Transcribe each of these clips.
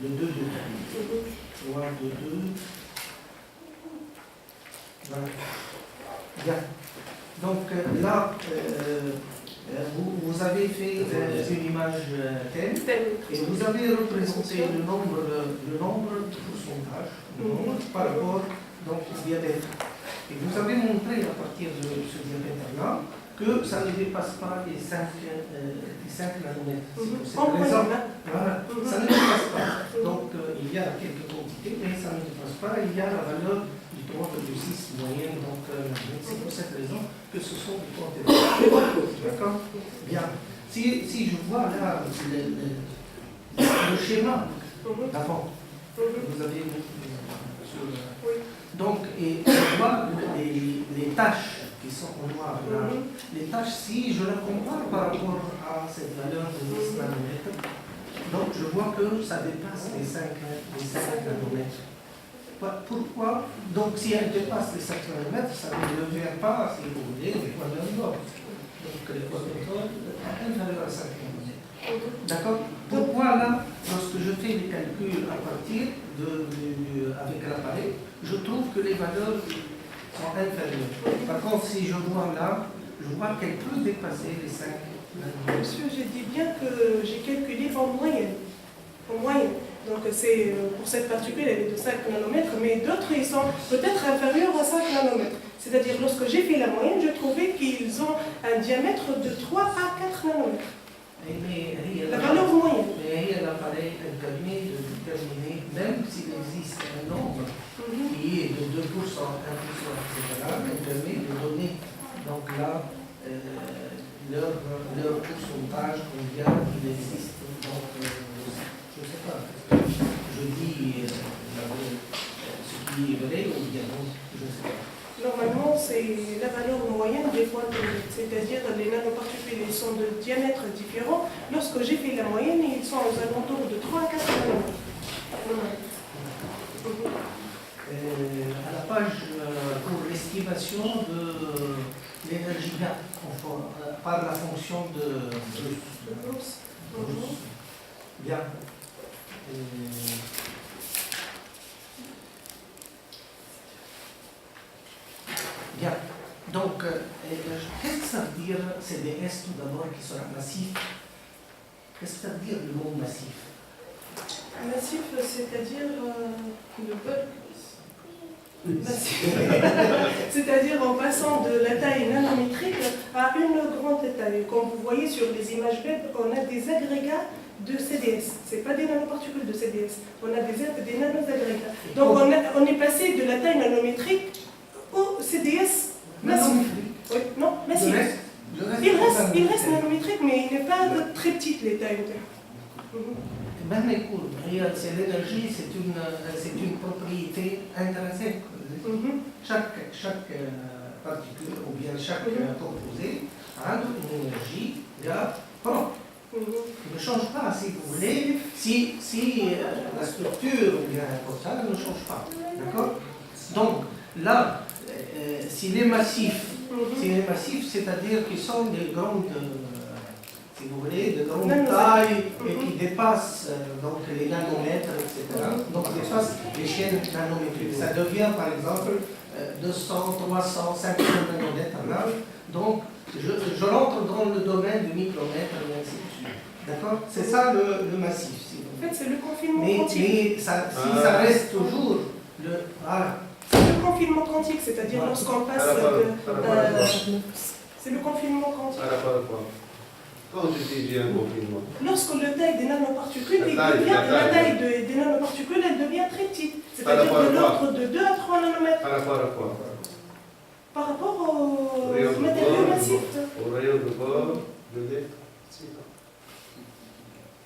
le 2 de 3 de 2. Voilà. Bien. Donc là, vous avez fait une image thème et vous avez représenté le nombre de pourcentages par rapport donc, au diamètre. Et vous avez montré à partir de ce diamètre-là que ça ne dépasse pas les 5 nanomètres. C'est pour cette raison. Voilà, ça ne dépasse pas. Donc il y a quelques quantités, mais ça ne dépasse pas. Il y a la valeur du 3 du 6 moyenne. Donc c'est pour cette raison que ce sont des quantités. D'accord? Bien. Si je vois là le schéma d'avant, vous avez donc, et je vois les tâches qui sont en noir là. Les tâches, si je la compare par rapport à cette valeur de 10 nanomètres, donc je vois que ça dépasse les 5 nanomètres. Pourquoi? Donc si elle dépasse les 5 nanomètres, ça ne devient pas, si vous voulez, les points de bord. Donc les points de bord inférieurs à 5 nanomètres. D'accord? Pourquoi là, lorsque je fais les calculs à partir avec l'appareil, je trouve que les valeurs sont inférieures. Par contre, si je vois là, je vois qu'elle peut dépasser les 5 nanomètres. Monsieur, je dis bien que j'ai calculé en moyenne. En moyenne. Donc c'est pour cette particule, elle est de 5 nanomètres, mais d'autres, ils sont peut-être inférieurs à 5 nanomètres. C'est-à-dire, lorsque j'ai fait la moyenne, je trouvais qu'ils ont un diamètre de 3 à 4 nanomètres. La valeur moyenne. Mais l'appareil permet de déterminer, même s'il existe un nombre qui est de 2%, 1%, etc., elle permet de donner donc là leur pourcentage, combien il existe. Donc, je ne sais pas. Je dis ce qui est vrai ou bien non, je ne sais pas. Normalement, c'est la valeur moyenne des points de vue, c'est-à-dire les nanoparticules ils sont de diamètres différents. Lorsque j'ai fait la moyenne, ils sont aux alentours de 3 à 4 nanomètres. À la page pour l'estimation de l'énergie par la fonction de Gauss. Bien. Bien. Donc, qu'est-ce que ça veut dire CDS tout d'abord qui sera massif? Qu'est-ce que ça veut dire le mot massif? Massif, c'est-à-dire le bulk. C'est-à-dire en passant de la taille nanométrique à une grande taille. Comme vous voyez sur les images web, on a des agrégats de CDS. Ce n'est pas des nanoparticules de CDS. On a des nanoagrégats. Donc on est passé de la taille nanométrique au CDS massif. Oui, non, massif. Il reste nanométrique, mais il n'est pas très petite les tailles. Même les courbes, c'est l'énergie, c'est une propriété intrinsèque. Chaque particule ou bien chaque composé a une énergie propre. Il ne change pas, si vous voulez, si la structure ou bien un portal ne change pas. D'accord? Donc, là, s'il est massif, c'est-à-dire qu'ils sont des grandes, si vous voulez, de grandes tailles et qui dépassent donc les nanomètres, etc. Donc, dépassent les chaînes nanométriques. Ça devient, par exemple, 200, 300, 500 nanomètres là. Donc, je rentre dans le domaine du micromètre et ainsi de suite. D'accord? C'est ça le massif. Si en fait, c'est le confinement quantique. Mais si ça reste toujours le... Voilà. C'est le confinement quantique, c'est-à-dire lorsqu'on passe c'est le confinement quantique. Quand tu dis un confinement, lorsque la taille des nanoparticules, la taille des nanoparticules, elle devient très petite. C'est-à-dire de l'ordre de 2 à 3 nanomètres. par rapport à quoi? Par rapport au matériau massif. Au rayon de bord de l'électricité.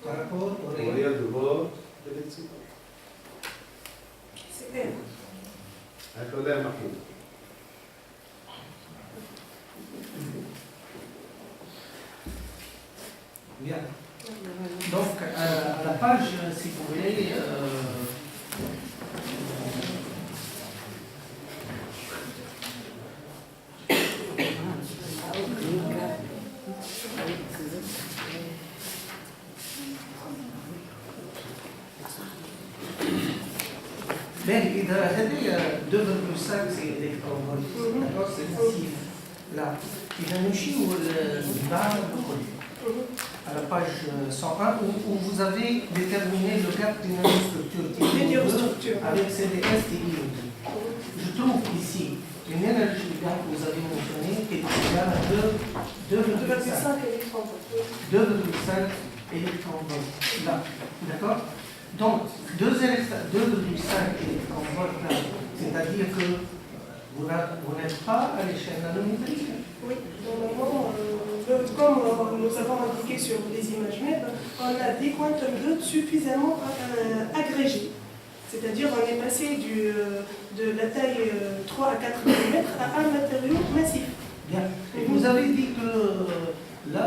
Par rapport au Au rayon de bord de l'électricité. C'est elle. هكذا محمود. Bien. Donc, à la page, si vous voulez, Mais il a aidé 2,5 c'est électron-volt. D'accord, c'est passif. Là, il a noché où à la page 101 où vous avez déterminé le gap d'une nanostructure avec CDS et IOD. Je trouve ici une énergie gap que vous avez mentionnée qui est égale à 2,5 électron-volt. Là, d'accord? Donc, 2,5 électron-volt là, c'est-à-dire que vous n'êtes pas à l'échelle nanométrique. Oui, normalement, comme nous avons indiqué sur les images MEP, on a des quantum dots suffisamment agrégés. C'est-à-dire on est passé de la taille 3 à 4 mm à un matériau massif. Bien. Et vous avez dit que là,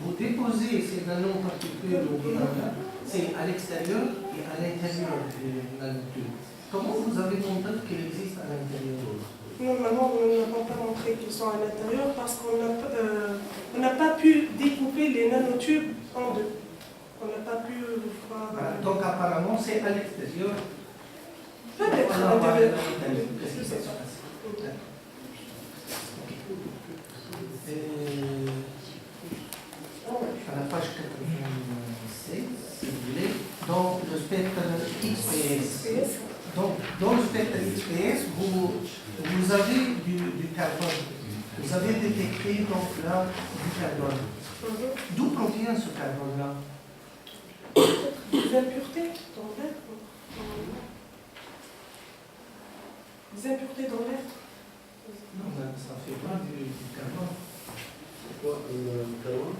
vous déposez ces nanoparticules au bilan là, c'est à l'extérieur et à l'intérieur du nanotube. Comment vous avez montré qu'il existe à l'intérieur? Normalement, nous n'avons pas montré qu'ils sont à l'intérieur parce qu'on n'a pas pu découper les nanotubes en deux. On n'a pas pu voir. Donc apparemment, c'est à l'extérieur. Peut-être à l'intérieur. Qu'est-ce que c'est ça? À la page 96, si vous voulez, dans le spectre XPS. Donc, dans le spectre XPS, vous avez du carbone. Vous avez détecté donc là du carbone. D'où provient ce carbone-là? Des impuretés dans l'air. Des impuretés dans l'air. Non, ça ne fait pas du carbone. C'est quoi le carbone?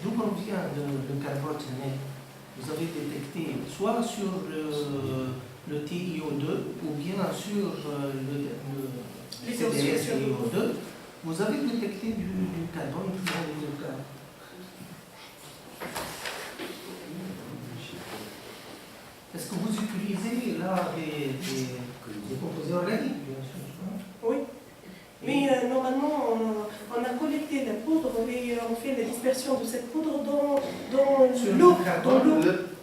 D'où provient le carbone? Vous avez détecté soit sur le TiO2 ou bien sur le CDS TiO2, vous avez détecté du carbone dans les deux cas. Est-ce que vous utilisez là des composés organiques, bien sûr? Oui. Mais normalement, on a collecté la poudre et on fait la dispersion de cette poudre dans l'eau.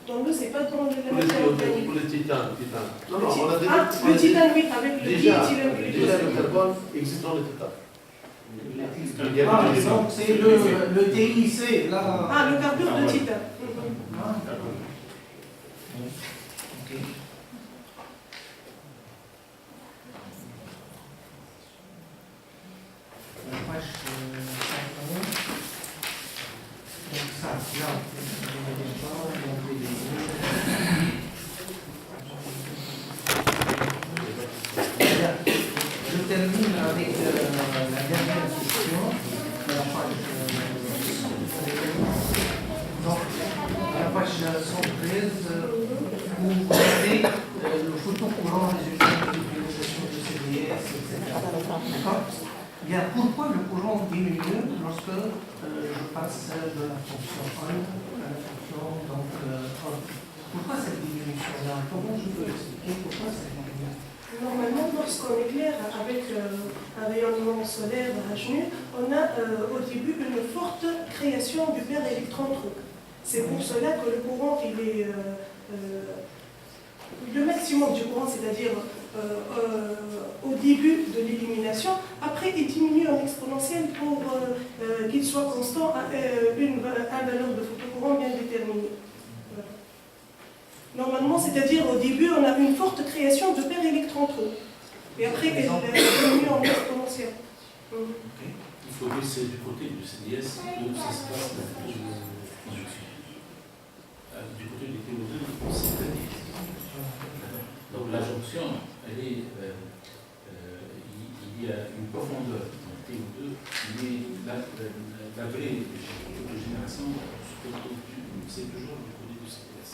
Dans l'eau, c'est pas dans la matière organique. Pour le titane. Non, non, on a le titane, oui, avec le déjà diéthylène. le carbone existe dans le titane. Donc c'est le TIC, là. Ah, le carbure de titane. Ah, d'accord. Ok. La page 51. Donc ça, là, je termine avec la dernière question, la page, donc, la page 113, où vous avez le photon courant résultant de l'utilisation de CDS, etc. D'accord? Bien, pourquoi le courant diminue lorsque je passe de la fonction on à la fonction donc, on? Pourquoi cette diminution-là? Comment je peux expliquer pourquoi cette diminution? Normalement, lorsqu'on éclaire avec un rayonnement solaire HNU, on a au début une forte création du paire électron-trou. C'est pour cela que le courant, il est le maximum du courant, c'est-à-dire au début de l'illumination. Après, il diminue en exponentielle pour qu'il soit constant à une valeur de photocourant bien déterminée. Voilà. Normalement, c'est-à-dire au début, on a une forte création de paires électron-trou. Et après, elle diminue en exponentielle. Il faut baisser du côté du CDS, donc ça se passe du côté du TO2, c'est CDS. Donc la jonction, elle est, il y a une profondeur dans le TO2, mais la vraie génération, c'est toujours du côté du CDS.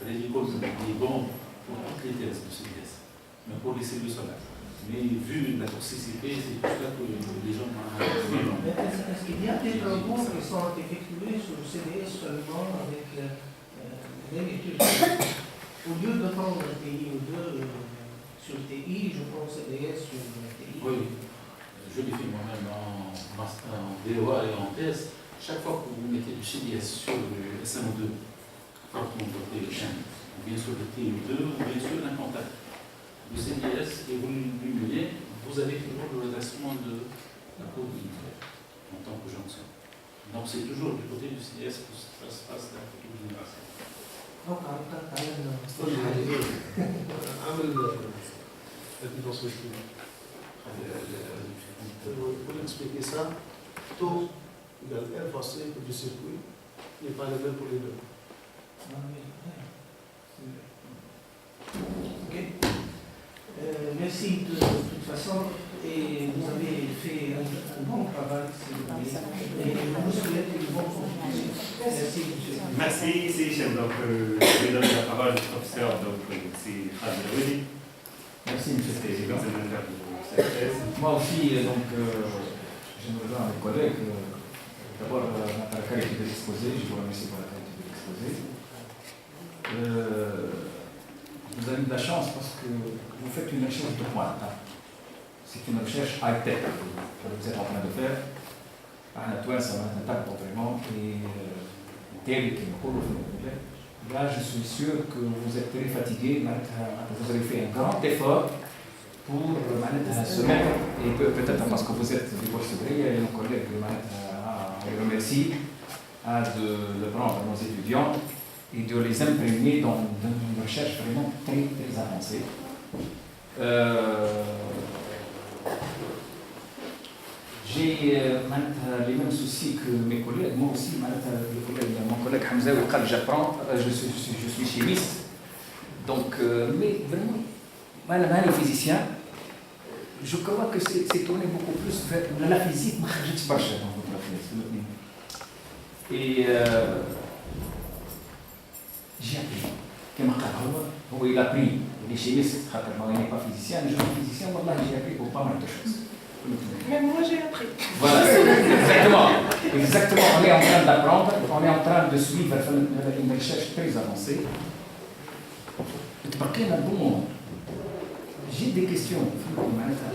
Les icônes, il est bon pour toutes les thèses du CDS, mais pour les cellules solaires. Mais vu la toxicité, c'est pour ça que les gens ont Est-ce qu'il y a des travaux qui sont effectués sur le CDS seulement avec l'étude? Au lieu de prendre le TiO2 sur TI, je prends CDS sur TI. Oui, je l'ai fait moi-même en DOA et en thèse. Chaque fois que vous mettez du CDS sur le SMO2, fortement doté ou bien sur le TiO2, ou bien sur un contact, le CDS et vous l'humiliez, vous avez toujours le redressement de la cour unitaire en tant que jonction. Donc c'est toujours du côté du CDS que ça se passe la cour génération. Donc, on va parler de عامل الديفونس ويستي. Pour expliquer ça, taux égale R fois C du circuit n'est pas le même pour les deux. Ok. Merci de toute façon. Et vous avez fait un bon travail, s'il vous plaît. Et je vous souhaite une bonne conclusion. Merci, monsieur. Merci, ici j'aime donc je vais donner la parole au professeur, donc c'est Khalid Aoueli. Merci, M. le Président. Examinateur de cette thèse. Moi aussi, donc, je me rejoins avec mes collègues. D'abord, la qualité de l'exposé, je vous remercie pour la qualité de l'exposé. Vous avez de la chance parce que vous faites une recherche de pointe. C'est une recherche high-tech que vous êtes en train de faire. Ça va être vraiment et là, je suis sûr que vous êtes très fatigué. Vous avez fait un grand effort pour se mettre, et peut-être parce que vous êtes divorcé, et nos collègues, on les remercie de prendre nos étudiants et de les imprégner dans une recherche vraiment très, très avancée. J'ai les mêmes soucis que mes collègues. Moi aussi, mon collègue Hamza, j'apprends, je suis chimiste. Donc, mais vraiment, les physiciens, je crois que c'est tourné beaucoup plus vers la physique, dans votre thèse. Et j'ai appris. Il a appris, les chimistes, il n'est pas physicien, mais je suis physicien, j'ai appris pour pas mal de choses. Même moi j'ai appris. Voilà, exactement. Exactement, on est en train d'apprendre, on est en train de suivre une recherche très avancée. Bon, j'ai des questions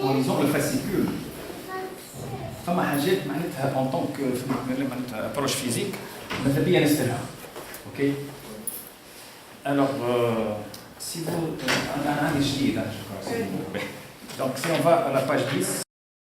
en lisant le fascicule. En tant qu'approche physique, on a bien là. Ok. Alors, si vous. On a un je crois. Donc, si on va à la page 10.